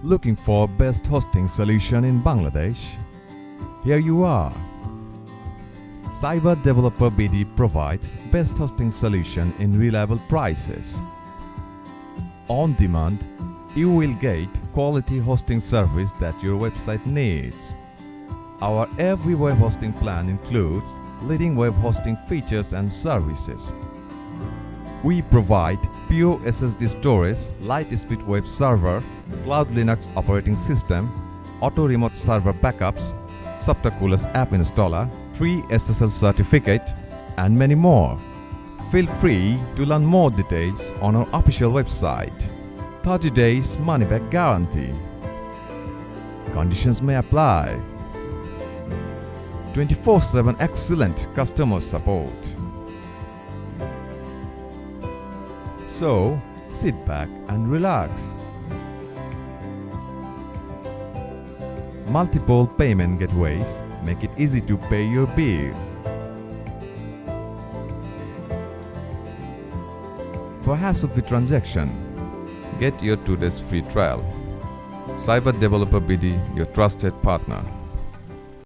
Looking for best hosting solution in Bangladesh? Here you are. Cyber Developer BD provides best hosting solution in reliable prices. On demand, you will get quality hosting service that your website needs. Our every web hosting plan includes leading web hosting features and services. We provide pure SSD storage, light speed web server, Cloud Linux operating system, auto remote server backups, Saptacoolers app installer, free SSL certificate, and many more. Feel free to learn more details on our official website. 30 days money back guarantee. Conditions may apply. 24/7 excellent customer support. So, sit back and relax. Multiple payment gateways make it easy to pay your bill. For hassle-free transaction, get your 2 days free trial. Cyber Developer BD, your trusted partner.